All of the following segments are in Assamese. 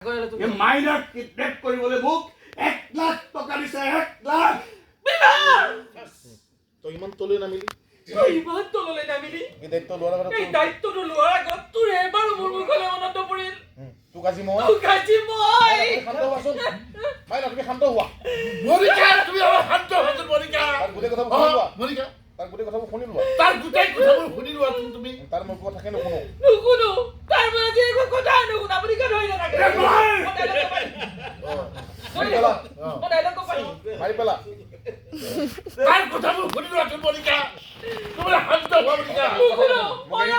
মাইনাক কিডনেপ কৰিবলৈ মোক 1 লাখ টকা দিছে 1 লাখ তই ইমান তলৈ নামিলি ইমান তললৈ নামিলি এই দায়িত্ব লোৱাৰ আগতে এই দায়িত্বটো লোৱাৰ আগত তোৰ এবাৰ মোৰ মুখলৈ মনত পৰিল তোক আজি মই শান্ত হোৱাচোন মাইনা তুমি শান্ত হোৱা মনিকা তুমি অলপ শান্ত হোৱাচোন মনিকা তাৰ গোটেই কথাবোৰ শুনি লোৱা মনিকা তাৰ গোটেই কথাবোৰ শুনি লোৱা তাৰ গোটেই কথাবোৰ শুনি লোৱাচোন তুমি তাৰ মোৰ কথা থাকে নুশুনো তাৰ মানে যে একো কথা নুশুনা আপুনি কিয় ধৰি নাথাকে মাৰি পেলা তাৰ কথাবোৰ শুনি লোৱাচোন মনিকা তুমি শান্ত হোৱা মনিকা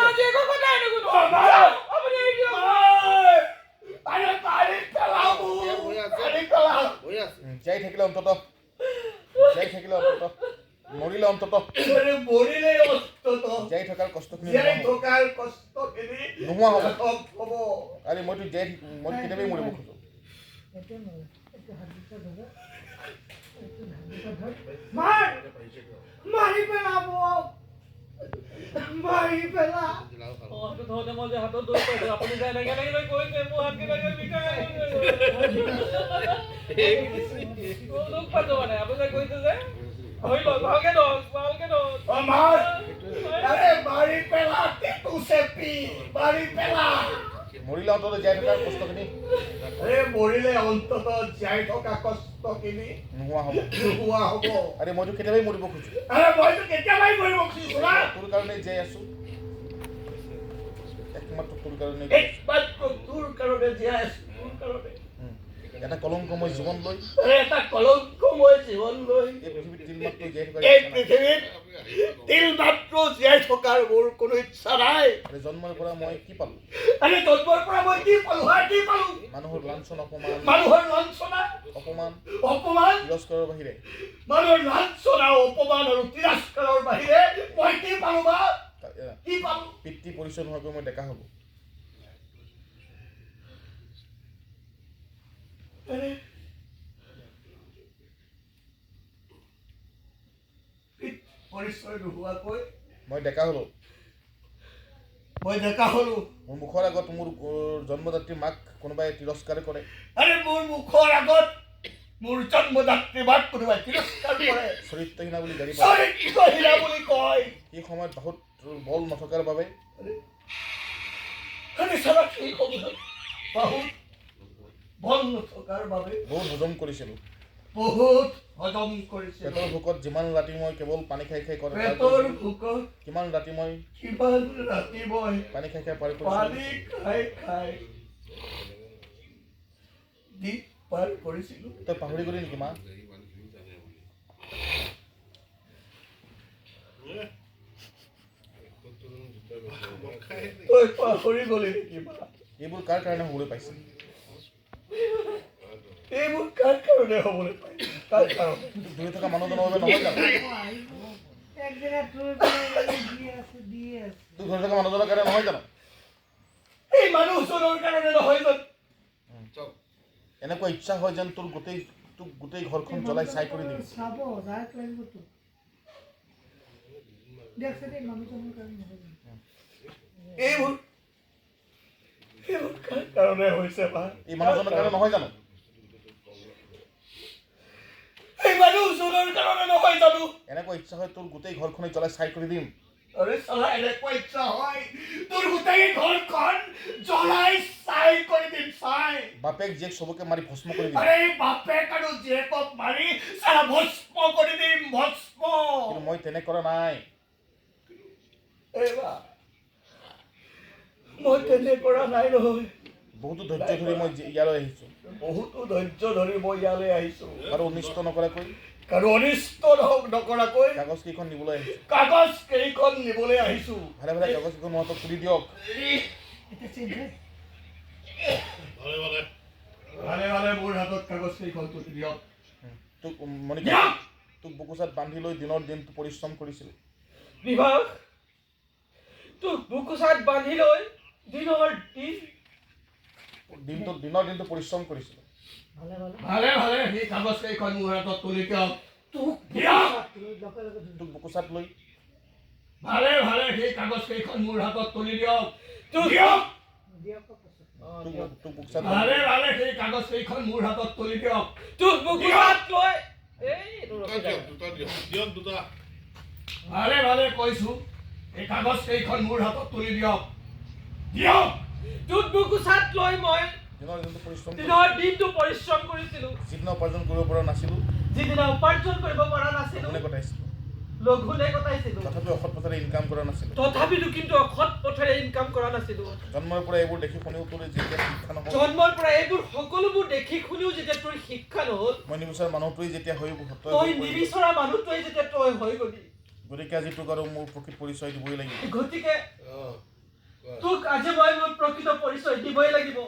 জীয়াই থাকিলে অন্তত মৰিলে অন্তত জীয়াই থকাৰ কষ্টখিনি নোহোৱা হ'ব আৰে মই কেতিয়াবাই মৰিব খোজো মাৰি পেলাব মাৰি পেলা ধৰণে মই যে হাতত দৌৰ পাইছো আপুনি যে এনেকে এনেকে কৈছে মোৰ হাত কেনেকে বিষাই দুখ পাইছো মানে আপুনি যে কৈছে যে হৈ লওক ভালকে দৌৰ মাৰি পেলা মৰিলে অন্তত জীয়াই থকাৰ কষ্টখিনি মৰিলে অন্তত জীয়াই থকা কষ্টখিনি নোহোৱা হ'ব আৰে মইতো কেতিয়াবাই মৰিব খোজো তোৰ কাৰণে জীয়াই আছো একমাত্ৰ তোৰ কাৰণে জীয়াই আছো তোৰ কাৰণে এটা কলংকময় জীৱন লৈ এই পৃথিৱীত তিল মাত্ৰ জীয়াই থকাৰ মোৰ কোনো ইচ্ছা নাই জন্মৰ পৰা মই কি পালো মানুহৰ লাঞ্ছনা অপমান তিৰস্কাৰৰ বাহিৰে মানুহৰ লাঞ্ছনা অপমান আৰু তিৰস্কাৰৰ বাহিৰে মই কি পালো বা পিতৃ পৰিচয় নোহোৱাকৈ মই ডেকা হলো পৰিচয় নোহোৱাকৈ মই ডেকা হলো মোৰ মুখৰ আগত মোৰ জন্মদাত্ৰী মাক কোনোবাই তিৰস্কাৰ কৰে মোৰ মুখৰ আগত মোৰ জন্মদাত্ৰী মাক কোনোবাই তিৰস্কাৰ কৰে চৰিত্ৰহীনা বুলি গালি কয় এই সময়ত বহুত বল নথকাৰ বাবে বহুত হজম কৰিছিলো পেটৰ ভোকত যিমান ৰাতি মই কেৱল পানী খাই কিমান ৰাতি মই পানী খাই পাৰ কৰিছিলো তই পাহৰি গলি নেকি মা এইবোৰ কাৰ কাৰণে হ'বলৈ পাইছে দূৰে থকা মানুহজনৰ বাবে নহয় জানো তোৰ ঘৰত থকা মানুহজনৰ কাৰণে নহয় জানো এনেকুৱা ইচ্ছা হয় যেন তোক গোটেই ঘৰখন জ্বলাই চাই কৰি দিবি এই মানুহজনৰ কাৰণে নহয় জানো এনেকুৱা ইচ্ছা হয় তোৰ গোটেই ঘৰখনে জ্বলাই চাই কৰি দিম বাপেক জীয়েক চবকে মাৰি ভস্ম কৰি দিম কিন্তু মই তেনে কৰা নাই বহুতো ধৈৰ্য ধৰি মই ইয়ালৈ আহিছো আৰু অনিষ্ট নকৰাকৈ কাগজ কেইখন নিবলৈ আহিছো ভালে ভালে কাগজ কেইখন মহতক তুলি দিয়ক মোৰ হাতত কাগজ কেইখন তুলি দিয়ক তোক মনিকা তোক বুকুচাত বান্ধি লৈ দিনৰ দিনটো পৰিশ্ৰম কৰিছিলো তোক বুকুচাত বান্ধি লৈ দিনৰ দিনটো পৰিশ্ৰম কৰিছিলো ভালে সেই কাগজ কেইখন মোৰ হাতত তুলি দিয়ক তোক বুকুচাত লৈ ভালে সেই কাগজ কেইখন মোৰ হাতত তুলি দিয়ক তোক বুকচাত ভালে ভালে সেই কাগজ কেইখন মোৰ হাতত তুলি দিয়ক। তোক বুকুত লৈ এই এইটো ৰখি যা। ভালে ভালে কৈছো এই কাগজ কেইখন মোৰ হাতত তুলি দিয়ক। দিয়ক। তোক বুকুত লৈ মই দিনৰ দিনটো পৰিশ্ৰম কৰিছিলোঁ, যিদিনা উপাৰ্জন কৰিব পৰা নাছিলোঁ যিদিনা উপাৰ্জন কৰিব পৰা নাছিলোঁ কোনে কটাইছিলোঁ, লঘোনে কটাইছিলোঁ, তথাপি অসৎ পথেৰে ইনকাম কৰা নাছিলোঁ। তথাপিতো কিন্তু অসৎ পথেৰে ইনকাম কৰা নাছিলোঁ। জন্মৰ পৰা এইবোৰ দেখি শুনিও তোৰ যেতিয়া শিক্ষা নহ'ল, জন্মৰ পৰা এইবোৰ সকলোবোৰ দেখি শুনিও যেতিয়া তোৰ শিক্ষা নহ'ল, মই নিবিচাৰা মানুহটোৱে যেতিয়া হৈ তই নিবিচৰা মানুহটোৱে যেতিয়া তই হৈ গলি, গতিকে আজি তোক আৰু মোৰ প্ৰকৃত পৰিচয় দিবই লাগিব। গতিকে তোক আজি মই মোৰ প্ৰকৃত পৰিচয় দিবই লাগিব।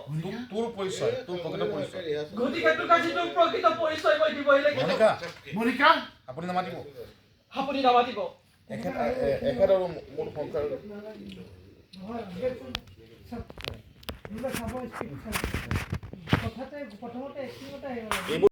তোৰ পৰিচয়, তোৰ প্ৰকৃত পৰিচয়। গতিকে তোক আজি তোৰ প্ৰকৃত পৰিচয় মই দিবই লাগিব। মনিকা আপুনি নামাতিব। আপুনি নামাতিব। এখেত আৰু মোৰ সংসাৰ প্ৰথমতে